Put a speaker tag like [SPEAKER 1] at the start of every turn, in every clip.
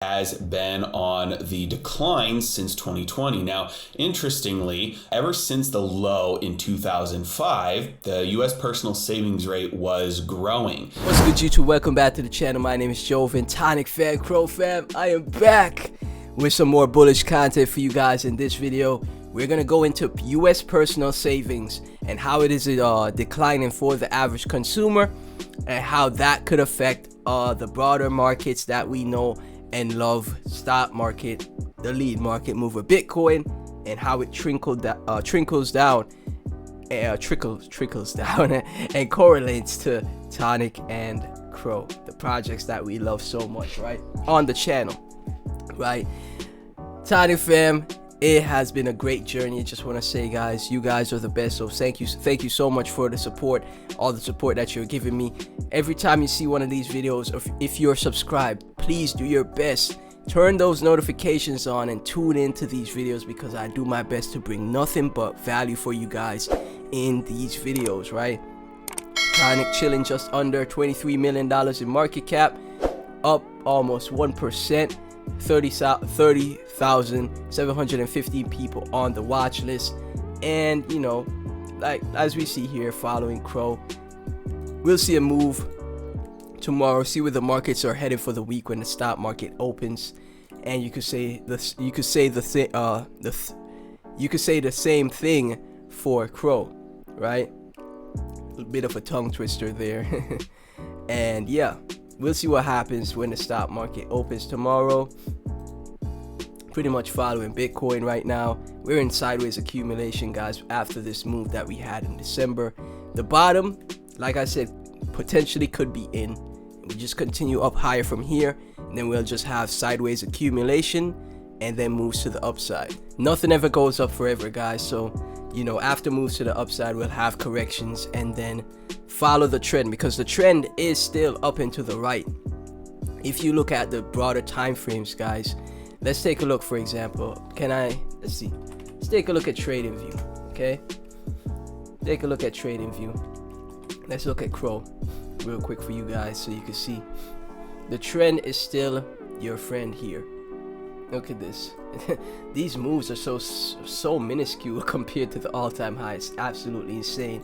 [SPEAKER 1] has been on the decline since 2020. Now, interestingly, ever since the low in 2005, the US personal savings rate was growing.
[SPEAKER 2] What's good, YouTube? Welcome back to the channel. My name is Joven, Tonic fan, Crow fam. I am back with some more bullish content for you guys. In this video, we're gonna go into US personal savings and how it is declining for the average consumer, and how that could affect the broader markets that we know and love, stock market, the lead market mover Bitcoin, and how it trickles down and correlates to Tonic and Crow, the projects that we love so much, right, on the channel, right? Tonic fam, it has been a great journey. Just want to say, guys, you guys are the best. So thank you so much for the support, all the support that you're giving me. Every time you see one of these videos, or if you're subscribed, please do your best, turn those notifications on and tune into these videos, because I do my best to bring nothing but value for you guys in these videos, right? Tonic chilling just under $23 million in market cap, up almost 1%. 30,750 people on the watch list, and you know, like as we see here, following Crow, we'll see a move tomorrow, see where the markets are headed for the week when the stock market opens, and you could say the same thing for Crow, right? A bit of a tongue twister there. And yeah, we'll see what happens when the stock market opens tomorrow. Pretty much following Bitcoin right now. We're in sideways accumulation, guys, after this move that we had in December. The bottom, like I said, potentially could be in. We just continue up higher from here, and then we'll just have sideways accumulation and then moves to the upside. Nothing ever goes up forever, guys. So, you know, after moves to the upside, we'll have corrections and then follow the trend, because the trend is still up and to the right. If you look at the broader time frames, guys, let's take a look. For example, let's take a look at trading view. Okay, take a look at trading view. Let's look at Crow real quick for you guys, so you can see the trend is still your friend here. Look at this. These moves are so minuscule compared to the all-time highs. Absolutely insane.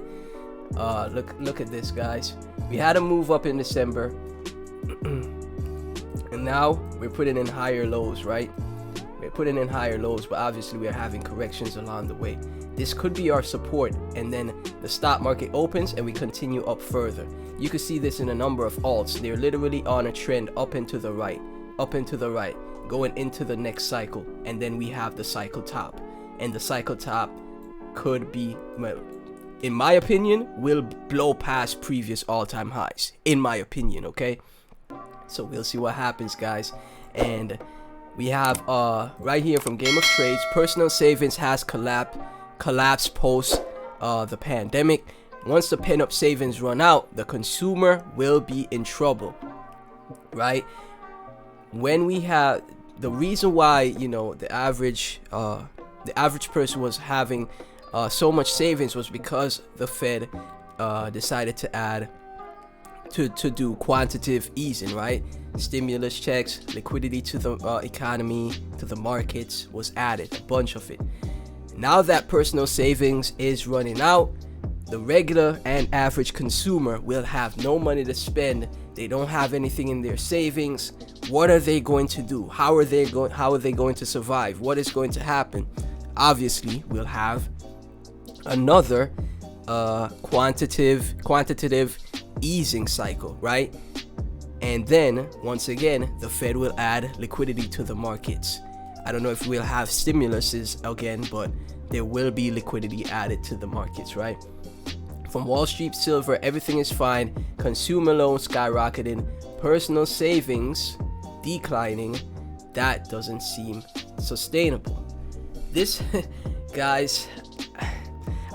[SPEAKER 2] Look at this, guys. We had a move up in December, and now we're putting in higher lows, right? We're putting in higher lows, but obviously we're having corrections along the way. This could be our support, and then the stock market opens and we continue up further. You can see this in a number of alts. They're literally on a trend up and to the right, going into the next cycle, and then we have the cycle top, and the cycle top could be, well, in my opinion, will blow past previous all-time highs, in my opinion. Okay, so we'll see what happens, guys. And we have right here from Game of Trades, personal savings has collapsed post the pandemic. Once the pent-up savings run out, the consumer will be in trouble, right? When we have the reason why, you know, the average person was having so much savings was because the Fed decided to add to do quantitative easing, right? Stimulus checks, liquidity to the economy, to the markets was added, a bunch of it. Now that personal savings is running out, the regular and average consumer will have no money to spend. They don't have anything in their savings. What are they going to do? How are they going to survive? What is going to happen? Obviously, we'll have another quantitative easing cycle, right? And then once again, the Fed will add liquidity to the markets. I don't know if we'll have stimuluses again, but there will be liquidity added to the markets, right? From Wall Street silver, everything is fine. Consumer loans skyrocketing, personal savings declining. That doesn't seem sustainable. This, guys,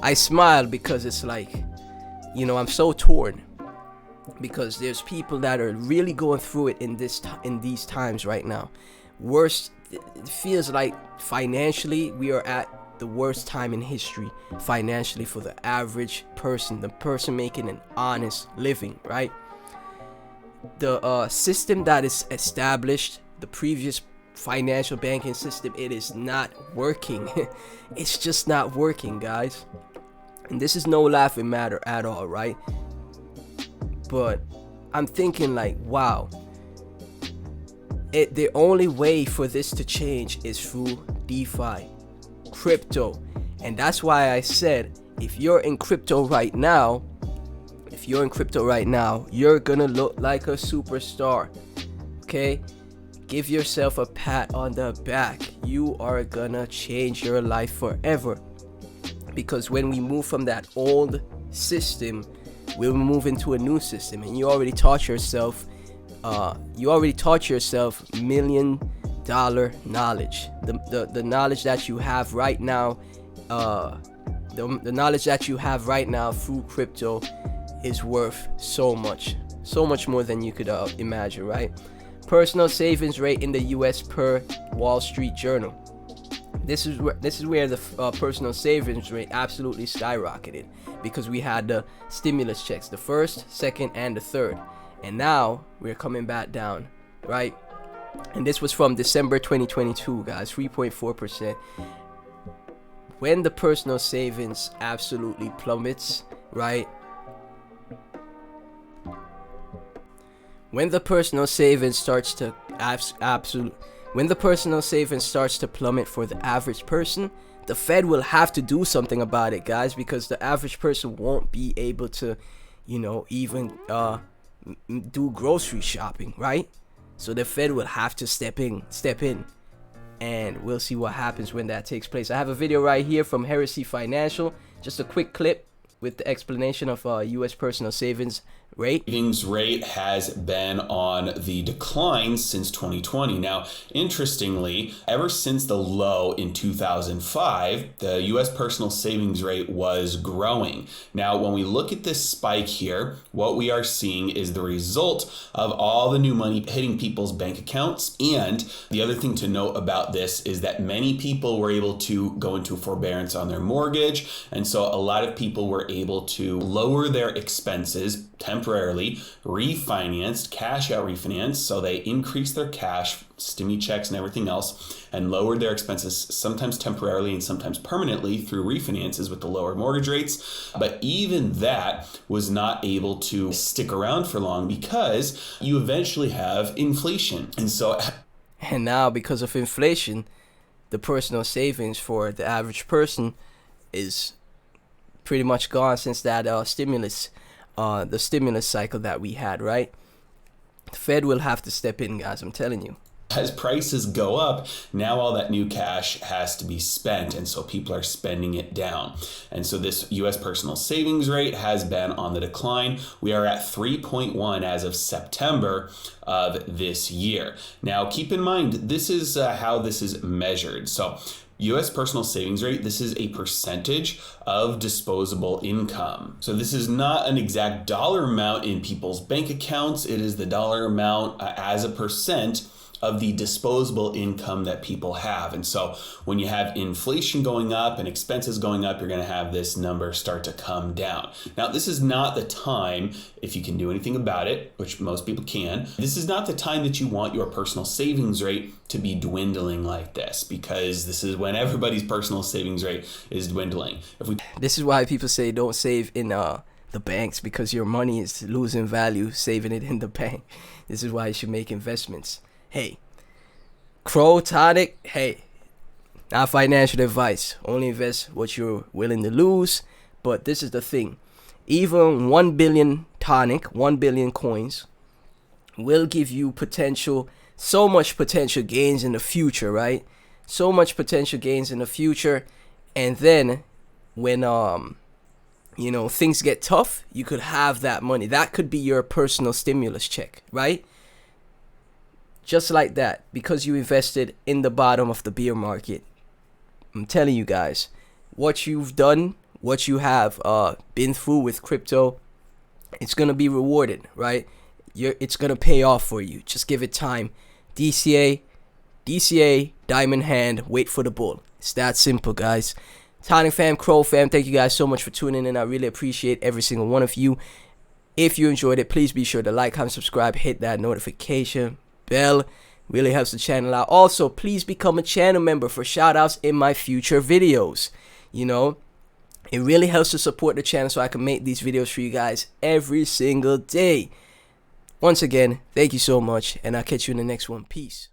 [SPEAKER 2] I smile because it's like, you know, I'm so torn, because there's people that are really going through it in these times right now. Worst, it feels like financially we are at the worst time in history financially for the average person, the person making an honest living, right? The system that is established the previous financial banking system, it is not working. It's just not working, guys. And this is no laughing matter at all, right? But I'm thinking like, wow, the only way for this to change is through DeFi, crypto. And that's why I said, if you're in crypto right now, you're gonna look like a superstar. Okay? Give yourself a pat on the back. You are gonna change your life forever. Because when we move from that old system, we'll move into a new system. And you already taught yourself $1 million knowledge. The knowledge that you have right now, the knowledge that you have right now through crypto is worth so much more than you could imagine, right? Personal savings rate in the US per Wall Street Journal. This is where the personal savings rate absolutely skyrocketed, because we had the stimulus checks, the first, second, and the third, and now we're coming back down, right? And this was from December 2022, guys, 3.4%. When the personal savings absolutely plummets, right? When the personal savings starts to plummet for the average person, the Fed will have to do something about it, guys, because the average person won't be able to, even do grocery shopping, right? So the Fed will have to step in, and we'll see what happens when that takes place. I have a video right here from Heresy Financial, just a quick clip with the explanation of U.S. personal savings rate.
[SPEAKER 1] Savings rate has been on the decline since 2020. Now, interestingly, ever since the low in 2005, the U.S. personal savings rate was growing. Now, when we look at this spike here, what we are seeing is the result of all the new money hitting people's bank accounts. And the other thing to note about this is that many people were able to go into forbearance on their mortgage. And so a lot of people were able to lower their expenses temporarily, refinanced, cash out refinance. So they increased their cash, stimmy checks and everything else, and lowered their expenses, sometimes temporarily and sometimes permanently through refinances with the lower mortgage rates. But even that was not able to stick around for long, because you eventually have inflation.
[SPEAKER 2] And now, because of inflation, the personal savings for the average person is pretty much gone since that the stimulus cycle that we had, right? The Fed will have to step in, guys, I'm telling you.
[SPEAKER 1] As prices go up, now all that new cash has to be spent, and so people are spending it down. And so this U.S. personal savings rate has been on the decline. We are at 3.1 as of September of this year. Now, keep in mind, this is how this is measured. So U.S. personal savings rate, this is a percentage of disposable income. So this is not an exact dollar amount in people's bank accounts. It is the dollar amount as a percent of the disposable income that people have. And so when you have inflation going up and expenses going up, you're going to have this number start to come down. Now, this is not the time, if you can do anything about it, which most people can, this is not the time that you want your personal savings rate to be dwindling like this, because this is when everybody's personal savings rate is dwindling.
[SPEAKER 2] This is why people say don't save in the banks, because your money is losing value saving it in the bank. This is why you should make investments. Hey, TONIC, hey, not financial advice. Only invest what you're willing to lose. But this is the thing. Even 1 billion TONIC, 1 billion coins, will give you so much potential gains in the future, right? So much potential gains in the future. And then when, things get tough, you could have that money. That could be your personal stimulus check, right? Just like that, because you invested in the bottom of the bear market. I'm telling you guys, what you've done, what you have been through with crypto, it's going to be rewarded, right? It's going to pay off for you. Just give it time. DCA, diamond hand, wait for the bull. It's that simple, guys. TONIC fam, Crow fam, thank you guys so much for tuning in. I really appreciate every single one of you. If you enjoyed it, please be sure to like, comment, subscribe, hit that notification bell. Really helps the channel out. Also, please become a channel member for shout outs in my future videos. You know, it really helps to support the channel so I can make these videos for you guys every single day. Once again, thank you so much, and I'll catch you in the next one. Peace.